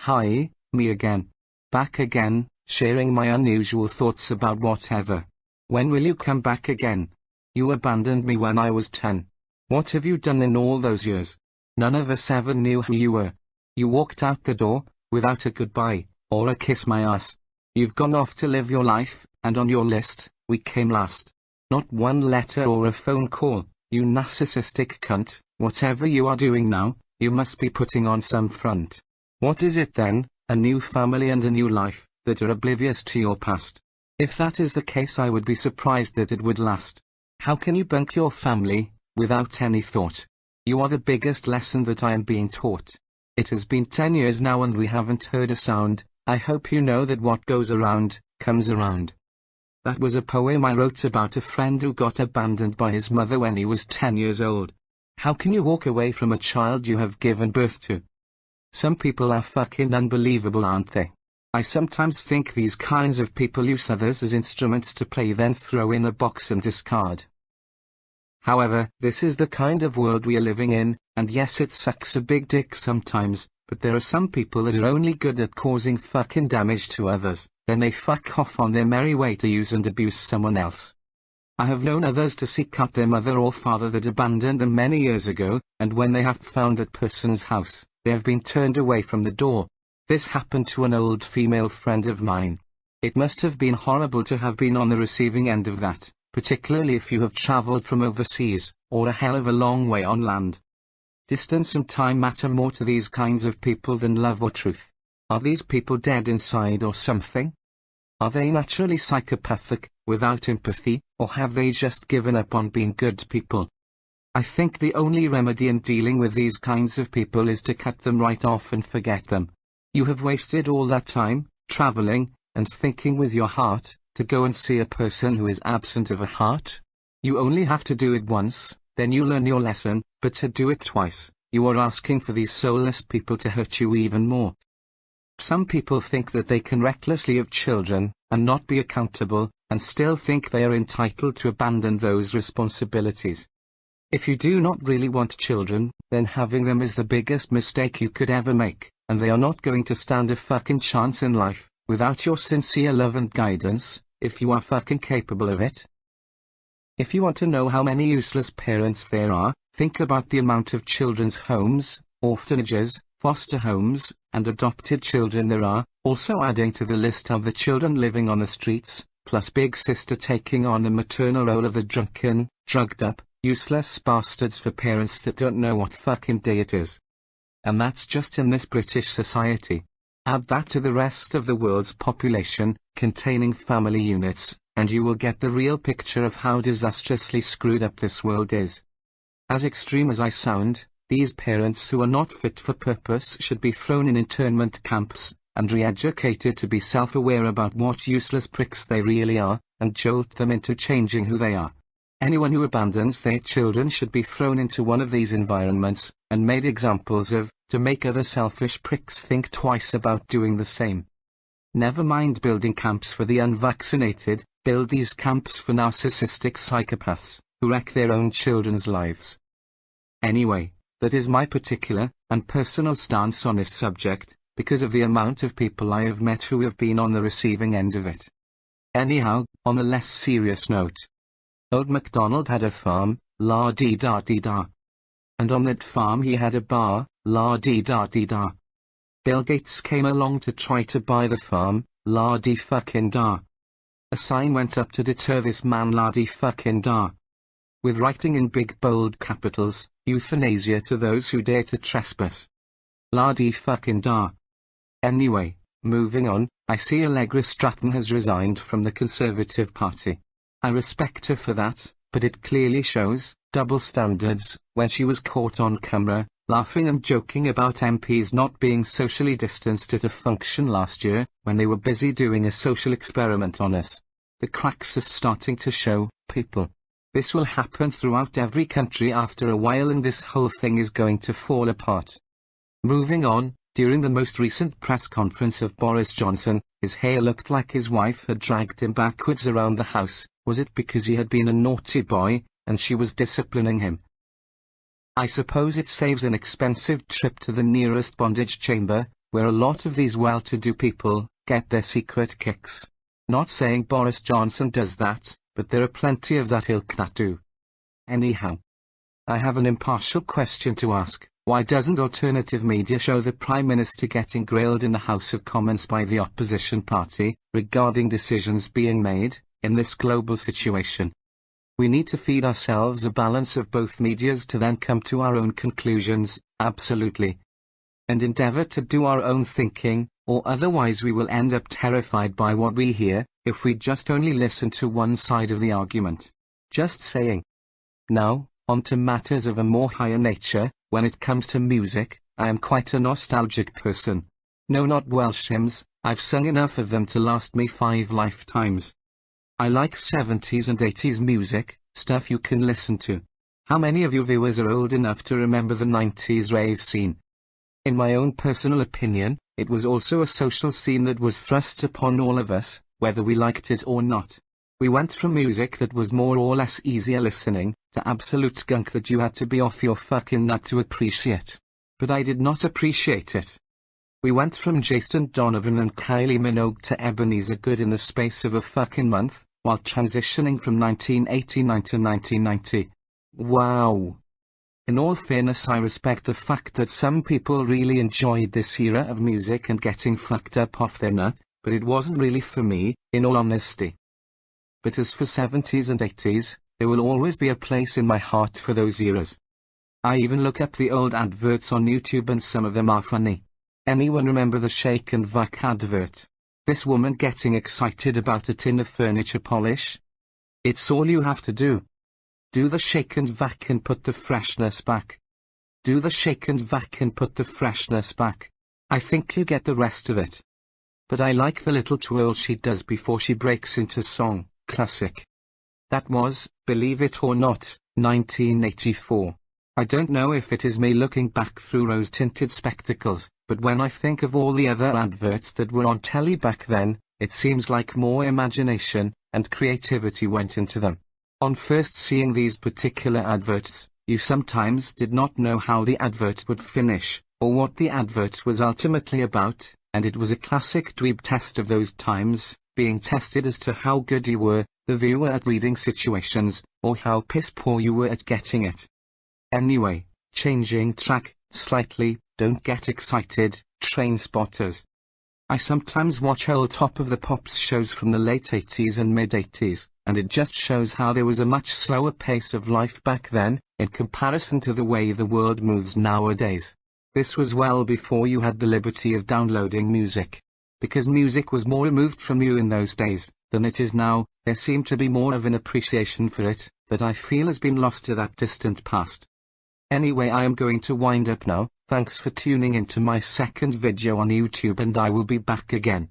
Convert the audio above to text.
Hi, me again. Back again, sharing my unusual thoughts about whatever. When will you come back again? You abandoned me when I was 10. What have you done in all those years? None of us ever knew who you were. You walked out the door, without a goodbye, or a kiss my ass. You've gone off to live your life, and on your list, we came last. Not one letter or a phone call, you narcissistic cunt. Whatever you are doing now, you must be putting on some front. What is it then? A new family and a new life, that are oblivious to your past? If that is the case, I would be surprised that it would last. How can you bunk your family, without any thought? You are the biggest lesson that I am being taught. It has been 10 years now and we haven't heard a sound. I hope you know that what goes around, comes around. That was a poem I wrote about a friend who got abandoned by his mother when he was 10 years old. How can you walk away from a child you have given birth to? Some people are fucking unbelievable, aren't they? I sometimes think these kinds of people use others as instruments to play, then throw in a box and discard. However, this is the kind of world we are living in, and yes, it sucks a big dick sometimes, but there are some people that are only good at causing fucking damage to others, then they fuck off on their merry way to use and abuse someone else. I have known others to seek out their mother or father that abandoned them many years ago, and when they have found that person's house, they have been turned away from the door. This happened to an old female friend of mine. It must have been horrible to have been on the receiving end of that, particularly if you have traveled from overseas, or a hell of a long way on land. Distance and time matter more to these kinds of people than love or truth. Are these people dead inside or something? Are they naturally psychopathic, without empathy, or have they just given up on being good people? I think the only remedy in dealing with these kinds of people is to cut them right off and forget them. You have wasted all that time, traveling, and thinking with your heart, to go and see a person who is absent of a heart? You only have to do it once, then you learn your lesson, but to do it twice, you are asking for these soulless people to hurt you even more. Some people think that they can recklessly have children, and not be accountable, and still think they are entitled to abandon those responsibilities. If you do not really want children, then having them is the biggest mistake you could ever make, and they are not going to stand a fucking chance in life, without your sincere love and guidance, if you are fucking capable of it. If you want to know how many useless parents there are, think about the amount of children's homes, orphanages, foster homes, and adopted children there are, also adding to the list of the children living on the streets, plus Big Sister taking on the maternal role of the drunken, drugged up, useless bastards for parents that don't know what fucking day it is. And that's just in this British society. Add that to the rest of the world's population, containing family units, and you will get the real picture of how disastrously screwed up this world is. As extreme as I sound, these parents who are not fit for purpose should be thrown in internment camps, and re-educated to be self-aware about what useless pricks they really are, and jolt them into changing who they are. Anyone who abandons their children should be thrown into one of these environments, and made examples of, to make other selfish pricks think twice about doing the same. Never mind building camps for the unvaccinated, build these camps for narcissistic psychopaths, who wreck their own children's lives. Anyway, that is my particular, and personal stance on this subject, because of the amount of people I have met who have been on the receiving end of it. Anyhow, on a less serious note. Old MacDonald had a farm, la-dee-da-dee-da. And on that farm he had a bar, la-dee-da-dee-da. Bill Gates came along to try to buy the farm, la-dee-fucking-da. A sign went up to deter this man, la-dee-fucking-da. With writing in big bold capitals, euthanasia to those who dare to trespass. La-dee-fucking-da. Anyway, moving on, I see Allegra Stratton has resigned from the Conservative Party. I respect her for that, but it clearly shows double standards when she was caught on camera, laughing and joking about MPs not being socially distanced at a function last year, when they were busy doing a social experiment on us. The cracks are starting to show, people. This will happen throughout every country after a while, and this whole thing is going to fall apart. Moving on, during the most recent press conference of Boris Johnson, his hair looked like his wife had dragged him backwards around the house. Was it because he had been a naughty boy, and she was disciplining him? I suppose it saves an expensive trip to the nearest bondage chamber, where a lot of these well-to-do people get their secret kicks. Not saying Boris Johnson does that, but there are plenty of that ilk that do. Anyhow, I have an impartial question to ask. Why doesn't alternative media show the Prime Minister getting grilled in the House of Commons by the opposition party, regarding decisions being made, in this global situation? We need to feed ourselves a balance of both medias to then come to our own conclusions, absolutely. And endeavor to do our own thinking, or otherwise we will end up terrified by what we hear, if we just only listen to one side of the argument. Just saying. Now, on to matters of a more higher nature. When it comes to music, I am quite a nostalgic person. No, not Welsh hymns, I've sung enough of them to last me 5 lifetimes. I like 70s and 80s music, stuff you can listen to. How many of you viewers are old enough to remember the 90s rave scene? In my own personal opinion, it was also a social scene that was thrust upon all of us, whether we liked it or not. We went from music that was more or less easier listening, to absolute skunk that you had to be off your fucking nut to appreciate. But I did not appreciate it. We went from Jason Donovan and Kylie Minogue to Ebenezer Goode in the space of a fucking month, while transitioning from 1989 to 1990. Wow. In all fairness, I respect the fact that some people really enjoyed this era of music and getting fucked up off their nut, but it wasn't really for me, in all honesty. But as for 70s and 80s, there will always be a place in my heart for those eras. I even look up the old adverts on YouTube and some of them are funny. Anyone remember the Shake and Vac advert? This woman getting excited about a tin of furniture polish? It's all you have to do. Do the shake and vac and put the freshness back. Do the shake and vac and put the freshness back. I think you get the rest of it. But I like the little twirl she does before she breaks into song. Classic. That was, believe it or not, 1984. I don't know if it is me looking back through rose-tinted spectacles, but when I think of all the other adverts that were on telly back then, it seems like more imagination and creativity went into them. On first seeing these particular adverts, you sometimes did not know how the advert would finish, or what the advert was ultimately about, and it was a classic dweeb test of those times, being tested as to how good you were, the viewer, at reading situations, or how piss poor you were at getting it. Anyway, changing track, slightly, don't get excited, Trainspotters. I sometimes watch old Top of the Pops shows from the late 80s and mid-80s, and it just shows how there was a much slower pace of life back then, in comparison to the way the world moves nowadays. This was well before you had the liberty of downloading music. Because music was more removed from you in those days than it is now, there seemed to be more of an appreciation for it, that I feel has been lost to that distant past. Anyway, I am going to wind up now. Thanks for tuning into my second video on YouTube, and I will be back again.